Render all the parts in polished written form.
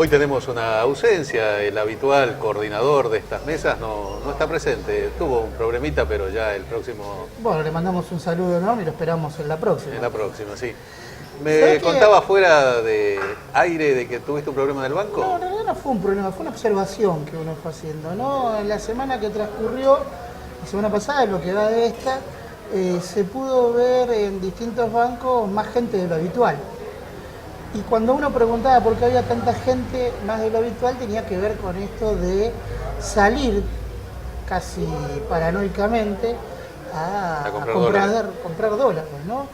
Hoy tenemos una ausencia, el habitual coordinador de estas mesas no está presente, tuvo un problemita, pero ya el próximo... Bueno, le mandamos un saludo enorme y lo esperamos en la próxima. En la próxima, sí. Me contaba fuera de aire de que tuviste un problema en el banco. No, en realidad no fue un problema, fue una observación que uno fue haciendo, ¿no? En la semana que transcurrió, la semana pasada, lo que va de esta, se pudo ver en distintos bancos más gente de lo habitual. Y cuando uno preguntaba por qué había tanta gente más de lo habitual, tenía que ver con esto de salir casi paranoicamente a comprar dólares, ¿no?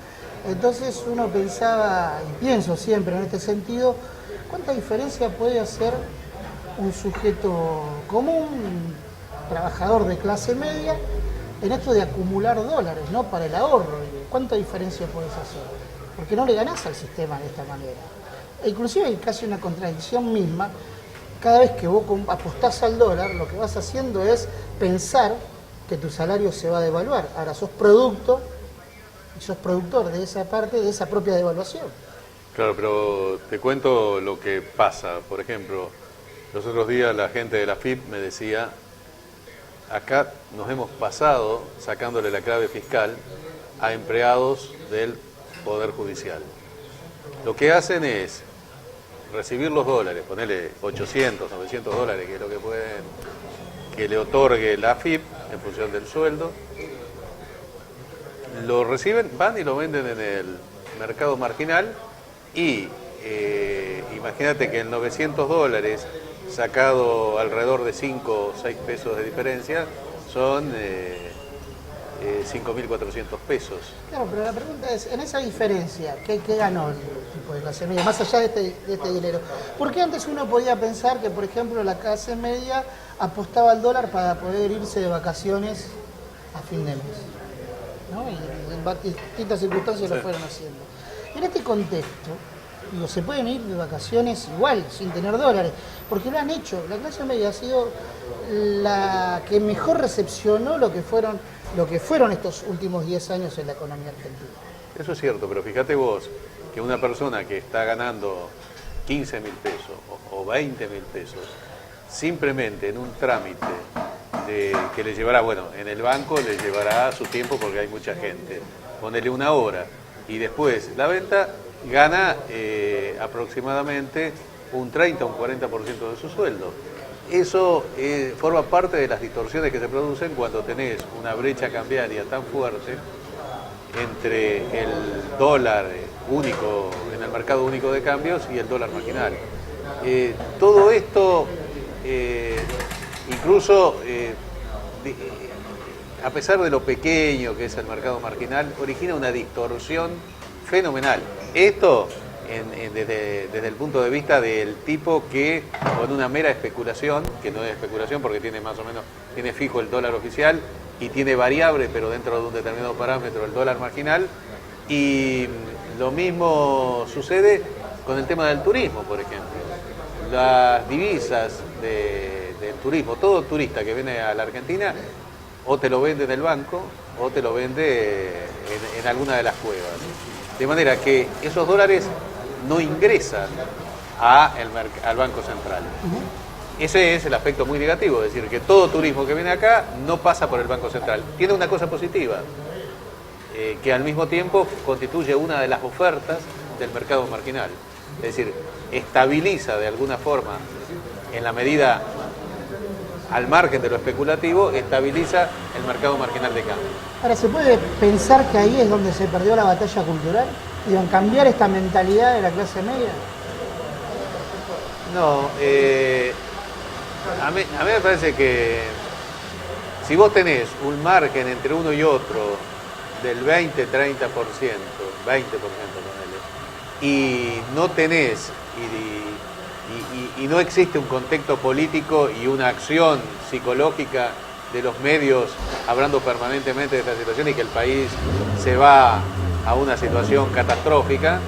Entonces uno pensaba, y pienso siempre en este sentido, ¿cuánta diferencia puede hacer un sujeto común, trabajador de clase media, en esto de acumular dólares, ¿no? Para el ahorro? ¿Cuánta diferencia puedes hacer? Porque no le ganás al sistema de esta manera. E inclusive hay casi una contradicción misma. Cada vez que vos apostás al dólar, lo que vas haciendo es pensar que tu salario se va a devaluar. Ahora sos productor de esa parte, de esa propia devaluación. Claro, pero te cuento lo que pasa. Por ejemplo, los otros días la gente de la FIP me decía, acá nos hemos pasado sacándole la clave fiscal a empleados del Poder Judicial. Lo que hacen es recibir los dólares, ponerle 800, 900 dólares, que es lo que pueden, que le otorgue la AFIP en función del sueldo. Lo reciben, van y lo venden en el mercado marginal y imagínate que en 900 dólares, sacado alrededor de 5 o 6 pesos de diferencia, son 5.400 pesos. Claro, pero la pregunta es, en esa diferencia, ¿qué ganó el tipo de clase media, más allá de este dinero? ¿Por qué antes uno podía pensar que, por ejemplo, la clase media apostaba al dólar para poder irse de vacaciones a fin de mes, ¿no? Y en distintas circunstancias lo fueron haciendo. En este contexto, digo, se pueden ir de vacaciones igual, sin tener dólares, porque lo han hecho. La clase media ha sido la que mejor recepcionó lo que fueron estos últimos 10 años en la economía argentina. Eso es cierto, pero fíjate vos que una persona que está ganando 15.000 pesos o 20.000 pesos, simplemente en un trámite que le llevará, bueno, en el banco le llevará su tiempo porque hay mucha gente, ponele una hora y después la venta, gana aproximadamente un 30 o un 40% de su sueldo. Eso forma parte de las distorsiones que se producen cuando tenés una brecha cambiaria tan fuerte entre el dólar único en el mercado único de cambios y el dólar marginal. Todo esto, incluso a pesar de lo pequeño que es el mercado marginal, origina una distorsión fenomenal. Esto desde el punto de vista del tipo que con una mera especulación, que no es especulación porque tiene más o menos, tiene fijo el dólar oficial y tiene variable, pero dentro de un determinado parámetro, el dólar marginal, y lo mismo sucede con el tema del turismo, por ejemplo. Las divisas del turismo, todo turista que viene a la Argentina, o te lo vende en el banco, o te lo vende en alguna de las cuevas. De manera que esos dólares no ingresan al Banco Central. Ese es el aspecto muy negativo, es decir, que todo turismo que viene acá no pasa por el Banco Central. Tiene una cosa positiva, que al mismo tiempo constituye una de las ofertas del mercado marginal. Es decir, estabiliza de alguna forma, en la medida al margen de lo especulativo, estabiliza el mercado marginal de cambio. Ahora, ¿se puede pensar que ahí es donde se perdió la batalla cultural? ¿Y en cambiar esta mentalidad de la clase media? No, a mí me parece que si vos tenés un margen entre uno y otro del 20-30%, 20% ponele, y no tenés, y no existe un contexto político y una acción psicológica de los medios hablando permanentemente de esta situación y que el país se va a una situación catastrófica,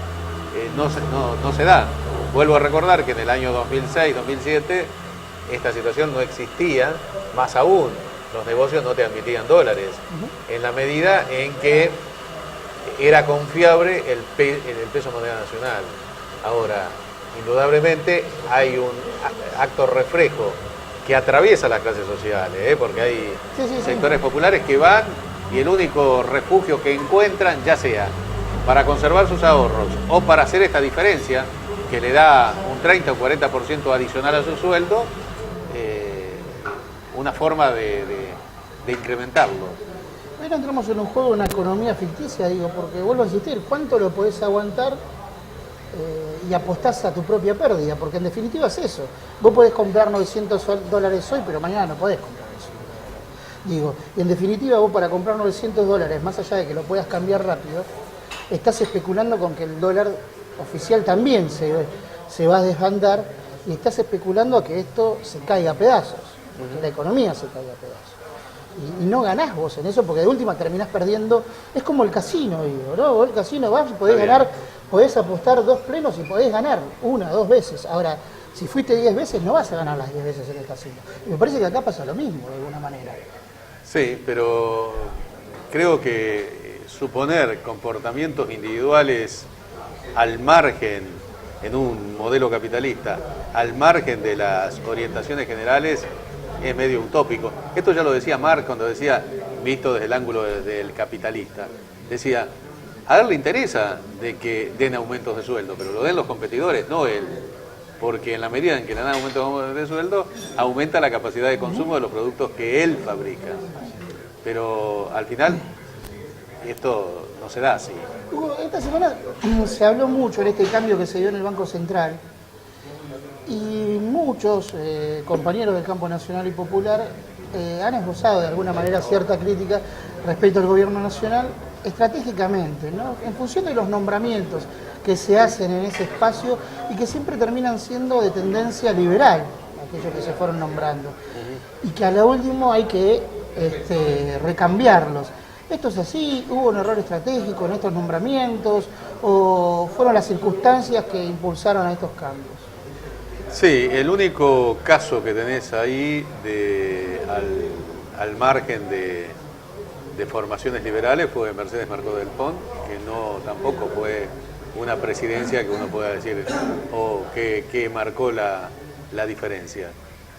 no se da. Vuelvo a recordar que en el año 2006-2007 esta situación no existía, más aún, los negocios no te admitían dólares, en la medida en que era confiable el peso moneda nacional. Ahora, indudablemente hay un acto reflejo que atraviesa las clases sociales, porque hay sectores populares que van y el único refugio que encuentran, ya sea para conservar sus ahorros o para hacer esta diferencia que le da un 30 o 40% adicional a su sueldo, una forma de incrementarlo. Ahora entramos en un juego de una economía ficticia, digo, porque vuelvo a insistir, ¿cuánto lo podés aguantar y apostás a tu propia pérdida? Porque en definitiva es eso. Vos podés comprar $900 hoy, pero mañana no podés comprar eso. Digo, y en definitiva vos para comprar $900, más allá de que lo puedas cambiar rápido, estás especulando con que el dólar oficial también se va a desbandar y estás especulando a que esto se caiga a pedazos, que la economía se caiga a pedazos. Y no ganás vos en eso, porque de última terminás perdiendo. Es como el casino, digo, ¿no? Vos el casino vas y podés ganar, podés apostar 2 plenos y podés ganar 1 o 2 veces. Ahora, si fuiste 10 veces, no vas a ganar las 10 veces en el casino. Y me parece que acá pasa lo mismo, de alguna manera. Sí, pero creo que suponer comportamientos individuales al margen, en un modelo capitalista, al margen de las orientaciones generales, es medio utópico. Esto ya lo decía Marx cuando decía, visto desde el ángulo del capitalista, decía, a él le interesa de que den aumentos de sueldo, pero lo den los competidores, no él, porque en la medida en que le dan aumentos de sueldo, aumenta la capacidad de consumo de los productos que él fabrica. Pero al final, esto no se da así. Hugo, esta semana se habló mucho en este cambio que se dio en el Banco Central, y muchos compañeros del campo nacional y popular han esbozado de alguna manera cierta crítica respecto al gobierno nacional estratégicamente, ¿no? En función de los nombramientos que se hacen en ese espacio y que siempre terminan siendo de tendencia liberal, aquellos que se fueron nombrando, y que a lo último hay que recambiarlos. ¿Esto es así? ¿Hubo un error estratégico en estos nombramientos o fueron las circunstancias que impulsaron a estos cambios? Sí, el único caso que tenés ahí al margen de formaciones liberales fue Mercedes Marcó del Pont, que no tampoco fue una presidencia que uno pueda decir que marcó la diferencia.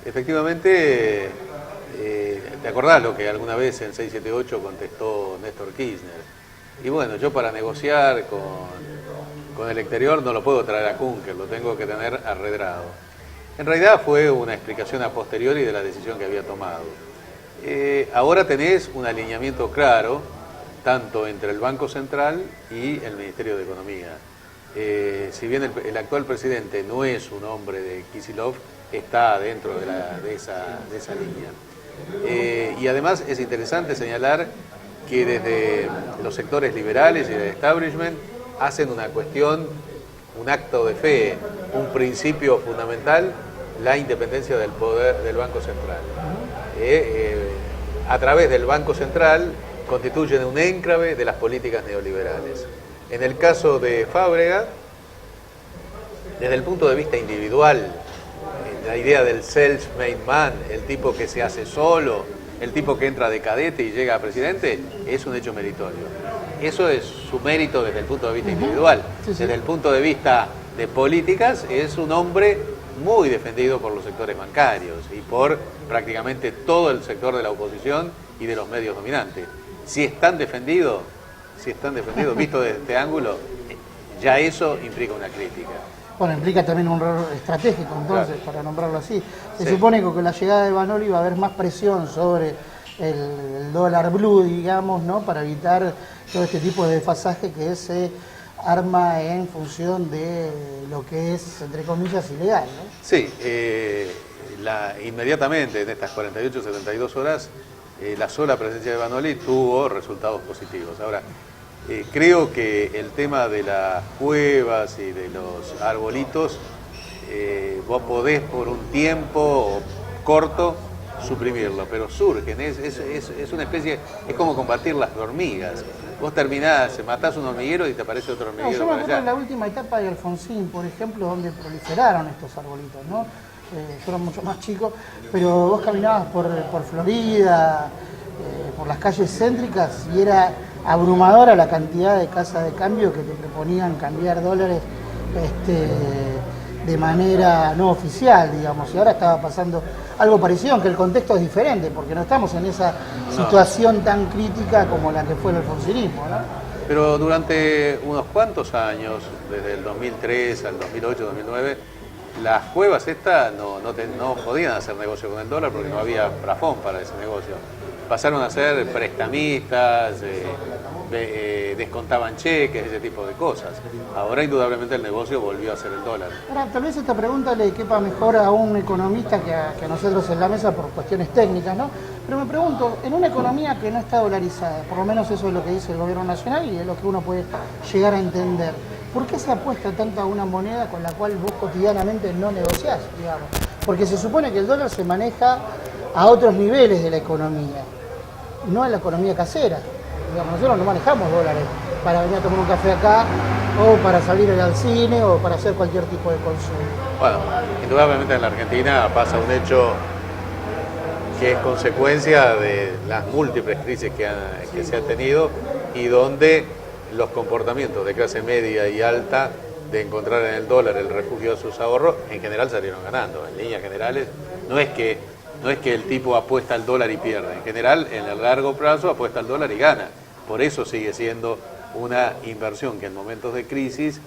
Efectivamente, ¿te acordás lo que alguna vez en 678 contestó Néstor Kirchner? Y bueno, yo para negociar con el exterior no lo puedo traer a Kunkel, lo tengo que tener arredrado. En realidad fue una explicación a posteriori de la decisión que había tomado. Ahora tenés un alineamiento claro, tanto entre el Banco Central y el Ministerio de Economía. Si bien el actual presidente no es un hombre de Kicillof, está dentro de esa línea. Y además es interesante señalar que desde los sectores liberales y del establishment hacen una cuestión, un acto de fe, un principio fundamental, la independencia del poder del Banco Central. A través del Banco Central constituyen un enclave de las políticas neoliberales. En el caso de Fábrega, desde el punto de vista individual, la idea del self-made man, el tipo que se hace solo, el tipo que entra de cadete y llega a presidente, es un hecho meritorio. Eso es su mérito desde el punto de vista individual. Desde el punto de vista de políticas, es un hombre muy defendido por los sectores bancarios y por prácticamente todo el sector de la oposición y de los medios dominantes. Si están defendidos, visto desde este ángulo, ya eso implica una crítica. Bueno, implica también un error estratégico, entonces, para nombrarlo así. Se supone que con la llegada de Vanoli va a haber más presión sobre el dólar blue, digamos, ¿no? Para evitar todo este tipo de desfasaje que se arma en función de lo que es, entre comillas, ilegal, ¿no? Sí, inmediatamente en estas 48, 72 horas, la sola presencia de Vanoli tuvo resultados positivos. Ahora, creo que el tema de las cuevas y de los arbolitos, vos podés por un tiempo corto suprimirlo, pero surgen, es una especie, es como combatir las hormigas. Vos terminás, matás un hormiguero y te aparece otro hormiguero. No, yo me acuerdo en la última etapa de Alfonsín, por ejemplo, donde proliferaron estos arbolitos, ¿no? Yo era mucho más chico, pero vos caminabas por Florida, por las calles céntricas y era abrumadora la cantidad de casas de cambio que te proponían cambiar dólares de manera no oficial, digamos, y ahora estaba pasando algo parecido, aunque el contexto es diferente, porque no estamos en esa situación tan crítica como la que fue el alfonsinismo, ¿no? Pero durante unos cuantos años, desde el 2003 al 2008, 2009, las cuevas estas no podían hacer negocio con el dólar porque no había plafón para ese negocio. Pasaron a ser prestamistas, descontaban cheques, ese tipo de cosas. Ahora indudablemente el negocio volvió a ser el dólar. Ahora, tal vez esta pregunta le quepa mejor a un economista que a nosotros en la mesa por cuestiones técnicas, ¿no? Pero me pregunto, en una economía que no está dolarizada, por lo menos eso es lo que dice el gobierno nacional y es lo que uno puede llegar a entender, ¿por qué se apuesta tanto a una moneda con la cual vos cotidianamente no negociás, digamos? Porque se supone que el dólar se maneja a otros niveles de la economía, no en la economía casera. Digamos, nosotros no manejamos dólares para venir a tomar un café acá, o para salir al cine, o para hacer cualquier tipo de consumo. Bueno, indudablemente en la Argentina pasa un hecho que es consecuencia de las múltiples crisis que se han tenido y donde los comportamientos de clase media y alta de encontrar en el dólar el refugio de sus ahorros, en general salieron ganando. En líneas generales, no es que el tipo apuesta al dólar y pierde. En general, en el largo plazo apuesta al dólar y gana. Por eso sigue siendo una inversión que en momentos de crisis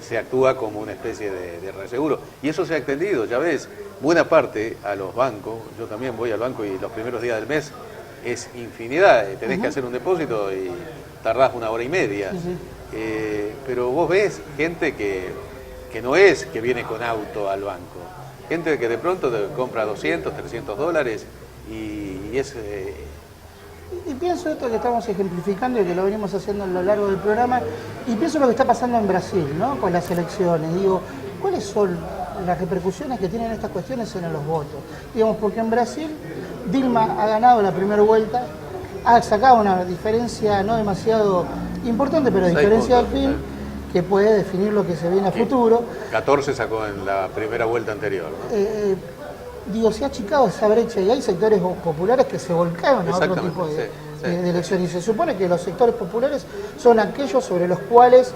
se actúa como una especie de reaseguro. Y eso se ha extendido, ya ves, buena parte a los bancos. Yo también voy al banco y los primeros días del mes es infinidad. Tenés que hacer un depósito y tardás 1 hora y media. Pero vos ves gente que no es que viene con auto al banco. Gente que de pronto te compra 200, 300 dólares y es... Y pienso esto que estamos ejemplificando y que lo venimos haciendo a lo largo del programa, y pienso lo que está pasando en Brasil, ¿no? Con las elecciones. Digo, ¿cuáles son las repercusiones que tienen estas cuestiones en los votos? Digamos, porque en Brasil Dilma ha ganado la primera vuelta, ha sacado una diferencia no demasiado importante, pero diferencia al fin, que puede definir lo que se viene a futuro. 14 sacó en la primera vuelta anterior, ¿no? Digo, se ha achicado esa brecha y hay sectores populares que se volcaron a otro tipo de elecciones. Y se supone que los sectores populares son aquellos sobre los cuales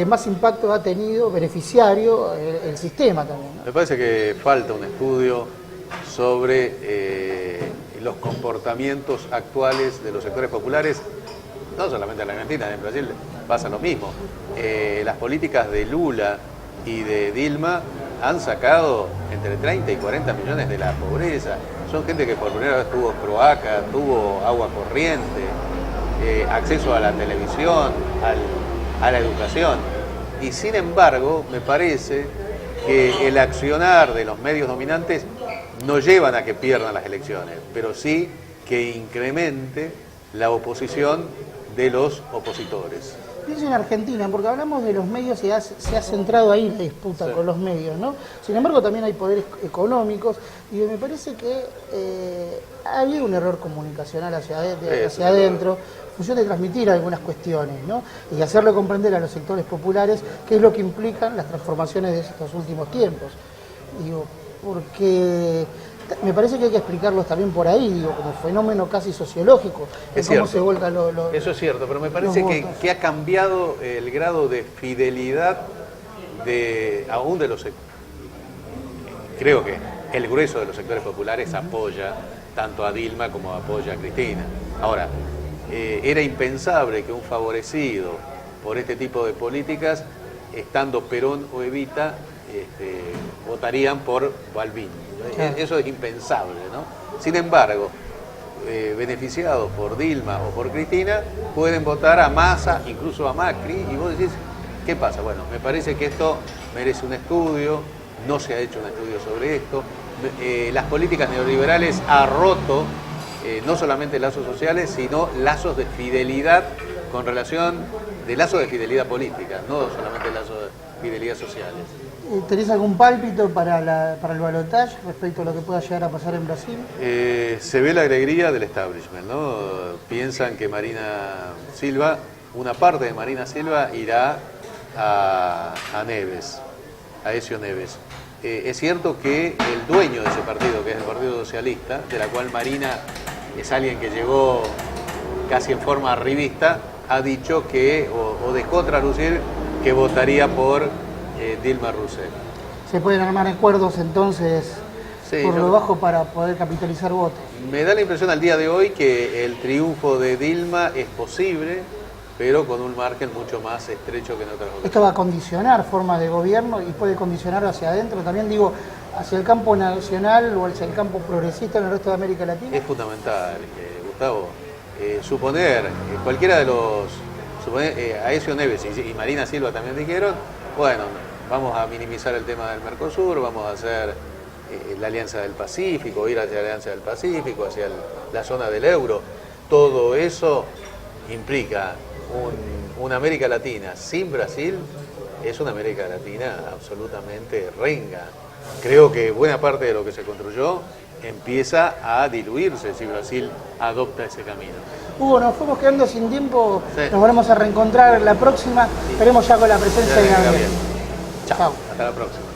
más impacto ha tenido beneficiario el sistema también, ¿no? Me parece que falta un estudio sobre los comportamientos actuales de los sectores populares, no solamente en la Argentina, en Brasil pasa lo mismo. Las políticas de Lula y de Dilma han sacado entre 30 y 40 millones de la pobreza. Son gente que por primera vez tuvo cloaca, tuvo agua corriente, acceso a la televisión, a la educación. Y sin embargo, me parece que el accionar de los medios dominantes no llevan a que pierdan las elecciones, pero sí que incremente la oposición de los opositores. Pienso en Argentina, porque hablamos de los medios y se ha centrado ahí la disputa con los medios, ¿no? Sin embargo, también hay poderes económicos y me parece que ha habido un error comunicacional hacia adentro, en función de transmitir algunas cuestiones, ¿no? Y hacerle comprender a los sectores populares qué es lo que implican las transformaciones de estos últimos tiempos. Digo, porque me parece que hay que explicarlos también por ahí, digo, como fenómeno casi sociológico, de cómo se vuelcan los Eso es cierto, pero me parece que ha cambiado el grado de fidelidad aún de los sectores. Creo que el grueso de los sectores populares apoya tanto a Dilma como apoya a Cristina. Ahora, era impensable que un favorecido por este tipo de políticas, estando Perón o Evita, votarían por Balbín. Eso es impensable, ¿no? Sin embargo, beneficiados por Dilma o por Cristina, pueden votar a Massa, incluso a Macri, y vos decís, ¿qué pasa? Bueno, me parece que esto merece un estudio, no se ha hecho un estudio sobre esto. Las políticas neoliberales han roto no solamente lazos sociales, sino lazos de fidelidad con relación de lazos de fidelidad política, no solamente lazos de fidelidad sociales. ¿Tenés algún pálpito para el balotaje respecto a lo que pueda llegar a pasar en Brasil? Se ve la alegría del establishment, ¿no? Piensan que Marina Silva, una parte de Marina Silva irá a Neves, a Aécio Neves. Es cierto que el dueño de ese partido, que es el Partido Socialista, de la cual Marina es alguien que llegó casi en forma arribista, ha dicho que, o dejó traslucir, que votaría por Dilma Rousseff. se pueden armar acuerdos entonces Sí, por yo- lo bajo para poder capitalizar votos. Me da la impresión al día de hoy que el triunfo de Dilma es posible, pero con un margen mucho más estrecho que en otras ocasiones. Esto va a condicionar formas de gobierno y puede condicionar hacia adentro, también digo, hacia el campo nacional o hacia el campo progresista en el resto de América Latina. Es fundamental, Gustavo, suponer, cualquiera de los, Aécio Neves y Marina Silva también dijeron, bueno, vamos a minimizar el tema del Mercosur, vamos a hacer la Alianza del Pacífico, ir hacia la Alianza del Pacífico, hacia la zona del euro. Todo eso implica una América Latina sin Brasil, es una América Latina absolutamente renga. Creo que buena parte de lo que se construyó empieza a diluirse si Brasil adopta ese camino. Hugo, nos fuimos quedando sin tiempo, Sí. nos volvemos a reencontrar la próxima, esperemos ya con la presencia Ya de venga Gabriel. bien. Chao. Hasta la próxima.